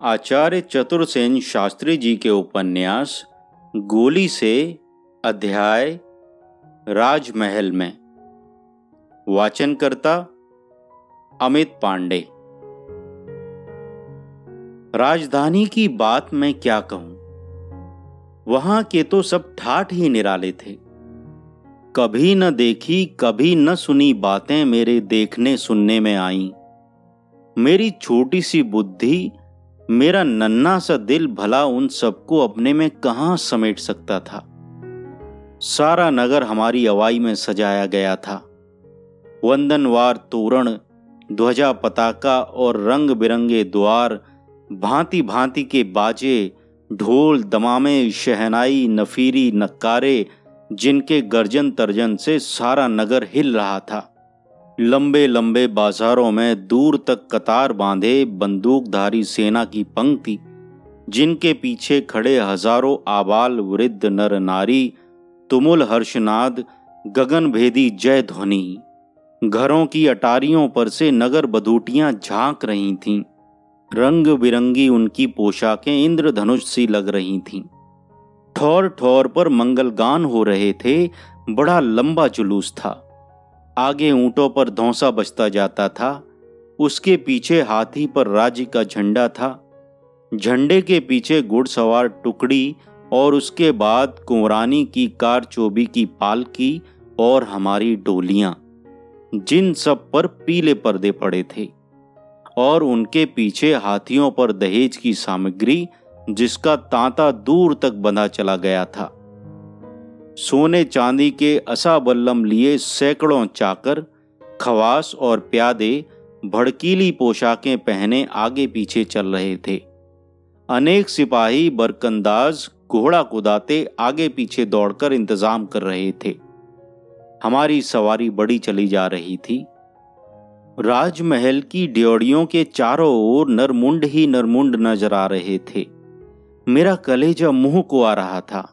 आचार्य चतुरसेन शास्त्री जी के उपन्यास गोली से अध्याय राजमहल में। वाचनकर्ता अमित पांडे। राजधानी की बात मैं क्या कहूं, वहां के तो सब ठाठ ही निराले थे। कभी न देखी कभी न सुनी बातें मेरे देखने सुनने में आईं। मेरी छोटी सी बुद्धि, मेरा नन्हा सा दिल भला उन सबको अपने में कहां समेट सकता था। सारा नगर हमारी अवाई में सजाया गया था। वंदनवार तोरण, ध्वजा पताका और रंग बिरंगे द्वार, भांति भांति के बाजे, ढोल दमामे, शहनाई, नफीरी नक्कारे, जिनके गर्जन तर्जन से सारा नगर हिल रहा था। लंबे लंबे बाजारों में दूर तक कतार बांधे बंदूकधारी सेना की पंक्ति, जिनके पीछे खड़े हजारों आबाल वृद्ध नर नारी, तुमुल हर्षनाद, गगनभेदी जय ध्वनि। घरों की अटारियों पर से नगर बधूटियां झांक रही थीं। रंग बिरंगी उनकी पोशाकें इंद्रधनुष सी लग रही थीं। ठौर ठौर पर मंगलगान हो रहे थे। बड़ा लंबा जुलूस था। आगे ऊंटों पर धौंसा बजता जाता था। उसके पीछे हाथी पर राज्य का झंडा था। झंडे के पीछे घुड़सवार टुकड़ी और उसके बाद कुंवरानी की कारचोबी की पालकी और हमारी डोलियां, जिन सब पर पीले पर्दे पड़े थे, और उनके पीछे हाथियों पर दहेज की सामग्री, जिसका तांता दूर तक बंधा चला गया था। सोने चांदी के असाबल्लम लिए सैकड़ों चाकर, खवास और प्यादे भड़कीली पोशाकें पहने आगे पीछे चल रहे थे। अनेक सिपाही बरकंदाज घोड़ा कुदाते आगे पीछे दौड़कर इंतजाम कर रहे थे। हमारी सवारी बढ़ी चली जा रही थी। राजमहल की ड्योढ़ियों के चारों ओर नरमुंड ही नरमुंड नजर आ रहे थे। मेरा कलेजा मुंह को आ रहा था।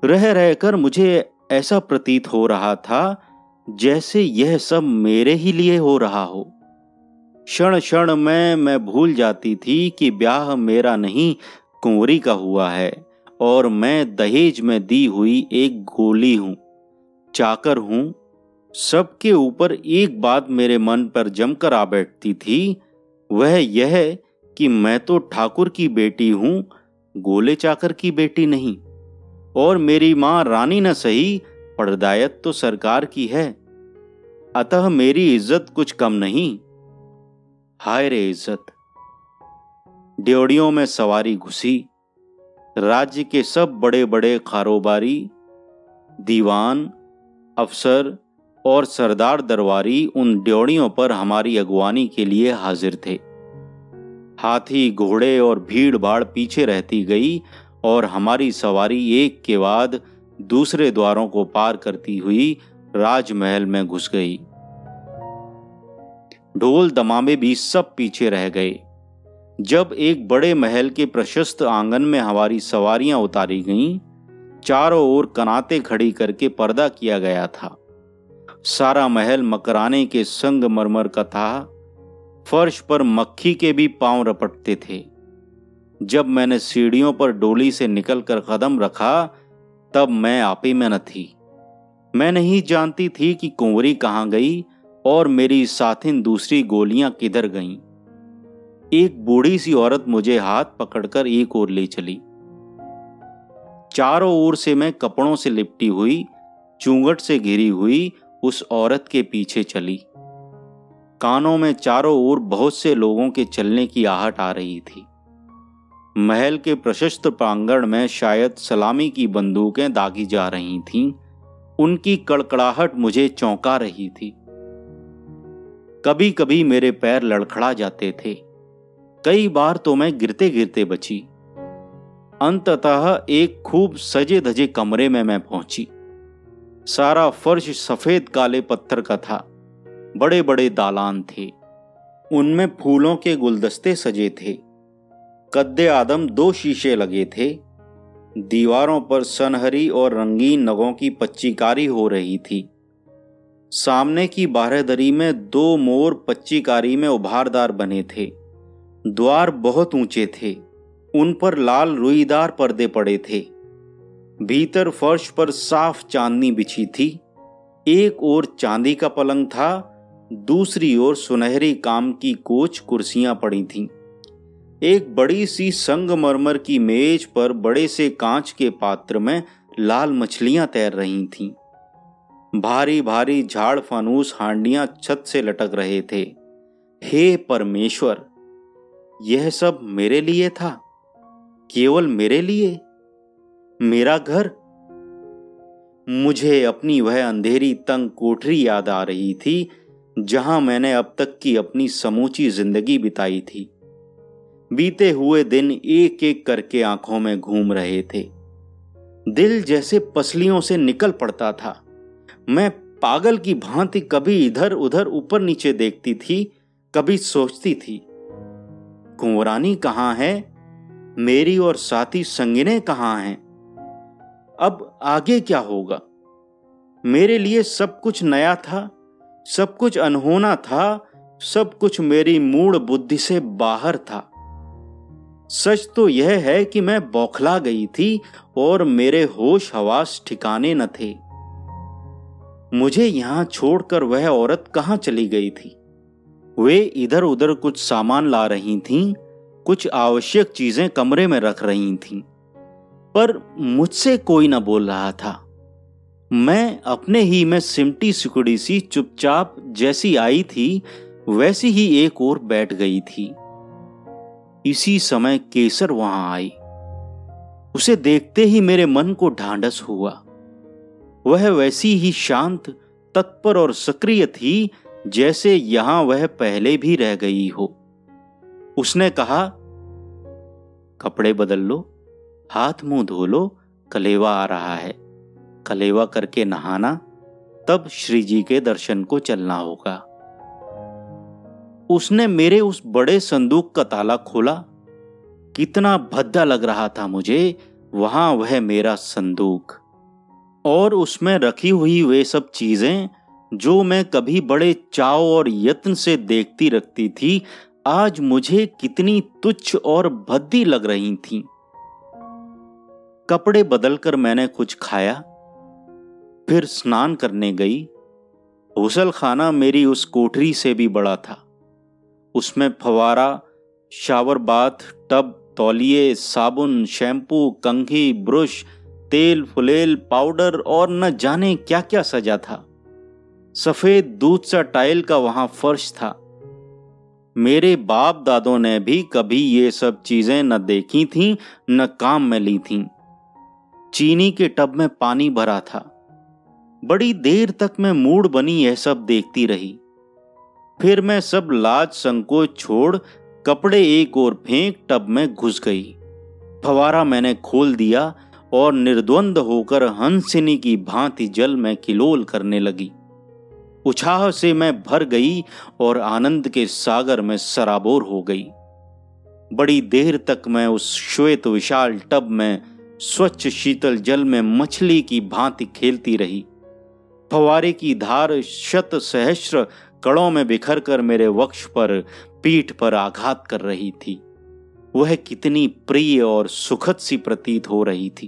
रह रहकर मुझे ऐसा प्रतीत हो रहा था जैसे यह सब मेरे ही लिए हो रहा हो। क्षण क्षण में मैं भूल जाती थी कि ब्याह मेरा नहीं, कुंवरी का हुआ है, और मैं दहेज में दी हुई एक गोली हूं, चाकर हूं। सबके ऊपर एक बात मेरे मन पर जमकर आ बैठती थी, वह यह कि मैं तो ठाकुर की बेटी हूं, गोले चाकर की बेटी नहीं। और मेरी मां रानी न सही, पड़दायत तो सरकार की है। अतः मेरी इज्जत कुछ कम नहीं। हाय रे इज्जत। ड्योढ़ियों में सवारी घुसी। राज्य के सब बड़े बड़े कारोबारी, दीवान, अफसर और सरदार दरबारी उन ड्योढ़ियों पर हमारी अगवानी के लिए हाजिर थे। हाथी, घोड़े और भीड़ भाड़ पीछे रहती गई और हमारी सवारी एक के बाद दूसरे द्वारों को पार करती हुई राजमहल में घुस गई। ढोल दमामे भी सब पीछे रह गए। जब एक बड़े महल के प्रशस्त आंगन में हमारी सवारियां उतारी गईं, चारों ओर कनाते खड़ी करके पर्दा किया गया था। सारा महल मकराने के संगमरमर का था। फर्श पर मक्खी के भी पांव रपटते थे। जब मैंने सीढ़ियों पर डोली से निकलकर कदम रखा, तब मैं आपे में न थी। मैं नहीं जानती थी कि कुंवरी कहां गई और मेरी साथिन दूसरी गोलियां किधर गईं। एक बूढ़ी सी औरत मुझे हाथ पकड़कर एक ओर ले चली। चारों ओर से मैं कपड़ों से लिपटी हुई, चूंगट से घिरी हुई उस औरत के पीछे चली। कानों में चारों ओर बहुत से लोगों के चलने की आहट आ रही थी। महल के प्रशस्त प्रांगण में शायद सलामी की बंदूकें दागी जा रही थीं। उनकी कड़कड़ाहट मुझे चौंका रही थी। कभी कभी मेरे पैर लड़खड़ा जाते थे। कई बार तो मैं गिरते गिरते बची। अंततः एक खूब सजे धजे कमरे में मैं पहुंची। सारा फर्श सफेद काले पत्थर का था। बड़े बड़े दालान थे। उनमें फूलों के गुलदस्ते सजे थे। कद्दे आदम 2 शीशे लगे थे। दीवारों पर सनहरी और रंगीन नगों की पच्चीकारी हो रही थी। सामने की बारहदरी में 2 मोर पच्चीकारी में उभारदार बने थे। द्वार बहुत ऊंचे थे, उन पर लाल रुईदार पर्दे पड़े थे। भीतर फर्श पर साफ चांदनी बिछी थी। एक ओर चांदी का पलंग था, दूसरी ओर सुनहरी काम की कोच कुर्सियां पड़ी थीं। एक बड़ी सी संगमरमर की मेज पर बड़े से कांच के पात्र में लाल मछलियां तैर रही थीं। भारी भारी झाड़ फानूस हांडियां छत से लटक रहे थे। हे परमेश्वर, यह सब मेरे लिए था, केवल मेरे लिए, मेरा घर। मुझे अपनी वह अंधेरी तंग कोठरी याद आ रही थी जहां मैंने अब तक की अपनी समूची जिंदगी बिताई थी। बीते हुए दिन एक एक करके आंखों में घूम रहे थे। दिल जैसे पसलियों से निकल पड़ता था। मैं पागल की भांति कभी इधर उधर ऊपर नीचे देखती थी, कभी सोचती थी, कुंवरानी कहाँ है, मेरी और साथी संगिने कहाँ हैं, अब आगे क्या होगा। मेरे लिए सब कुछ नया था, सब कुछ अनहोना था, सब कुछ मेरी मूढ़ बुद्धि से बाहर था। सच तो यह है कि मैं बौखला गई थी और मेरे होश हवास ठिकाने न थे। मुझे यहां छोड़कर वह औरत कहां चली गई थी। वे इधर उधर कुछ सामान ला रही थीं, कुछ आवश्यक चीजें कमरे में रख रही थीं, पर मुझसे कोई न बोल रहा था। मैं अपने ही में सिमटी सिकुड़ी सी चुपचाप जैसी आई थी वैसी ही एक ओर बैठ गई थी। इसी समय केसर वहां आई। उसे देखते ही मेरे मन को ढांढस हुआ। वह वैसी ही शांत, तत्पर और सक्रिय थी जैसे यहां वह पहले भी रह गई हो। उसने कहा, कपड़े बदल लो, हाथ मुंह धो लो, कलेवा आ रहा है। कलेवा करके नहाना, तब श्री जी के दर्शन को चलना होगा। उसने मेरे उस बड़े संदूक का ताला खोला। कितना भद्दा लग रहा था मुझे वहां वह मेरा संदूक, और उसमें रखी हुई वे सब चीजें जो मैं कभी बड़े चाव और यत्न से देखती रखती थी, आज मुझे कितनी तुच्छ और भद्दी लग रही थीं। कपड़े बदलकर मैंने कुछ खाया, फिर स्नान करने गई। गुसल खाना मेरी उस कोठरी से भी बड़ा था। उसमें फवारा, शावर बाथ, टब, तौलिए, साबुन, शैम्पू, कंघी, ब्रश, तेल, फुलेल, पाउडर और न जाने क्या क्या सजा था। सफेद दूध सा टाइल का वहां फर्श था। मेरे बाप दादों ने भी कभी ये सब चीजें न देखी थीं, न काम में ली थीं। चीनी के टब में पानी भरा था। बड़ी देर तक मैं मूड बनी यह सब देखती रही। फिर मैं सब लाज संकोच छोड़ कपड़े एक ओर फेंक टब में घुस गई। फवारा मैंने खोल दिया और निर्द्वंद होकर हंसिनी की भांति जल में किलोल करने लगी। उत्साह से मैं भर गई और आनंद के सागर में सराबोर हो गई। बड़ी देर तक मैं उस श्वेत विशाल टब में स्वच्छ शीतल जल में मछली की भांति खेलती रही। फवारे की धार शत सहस्र कणों में बिखर कर मेरे वक्ष पर, पीठ पर आघात कर रही थी। वह कितनी प्रिय और सुखद सी प्रतीत हो रही थी।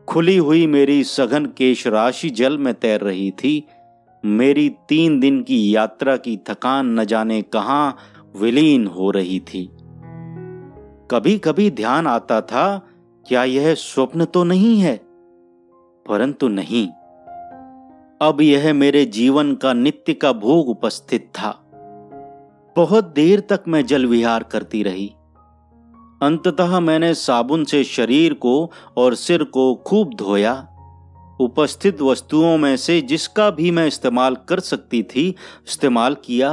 खुली हुई मेरी सघन केश राशि जल में तैर रही थी। मेरी 3 दिन की यात्रा की थकान न जाने कहां विलीन हो रही थी। कभी कभी ध्यान आता था, क्या यह स्वप्न तो नहीं है? परंतु नहीं, अब यह मेरे जीवन का नित्य का भोग उपस्थित था। बहुत देर तक मैं जल विहार करती रही। अंततः मैंने साबुन से शरीर को और सिर को खूब धोया। उपस्थित वस्तुओं में से जिसका भी मैं इस्तेमाल कर सकती थी इस्तेमाल किया,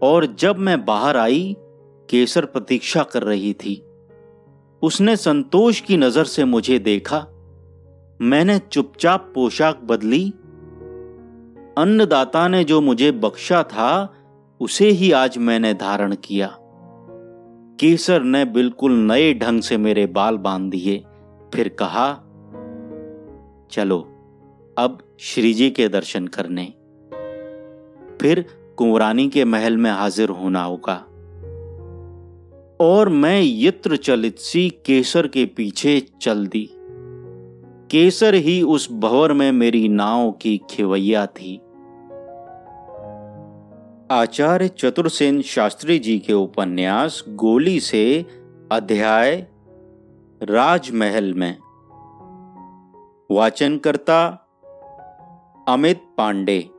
और जब मैं बाहर आई, केसर प्रतीक्षा कर रही थी। उसने संतोष की नजर से मुझे देखा। मैंने चुपचाप पोशाक बदली। अन्नदाता ने जो मुझे बख्शा था उसे ही आज मैंने धारण किया। केसर ने बिल्कुल नए ढंग से मेरे बाल बांध दिए। फिर कहा, चलो अब श्री जी के दर्शन करने, फिर कुंवरानी के महल में हाजिर होना होगा। और मैं यत्र चलित सी केसर के पीछे चल दी। केसर ही उस भंवर में मेरी नाव की खिवैया थी। आचार्य चतुरसेन शास्त्री जी के उपन्यास गोली से अध्याय राजमहल में। वाचनकर्ता अमित पांडे।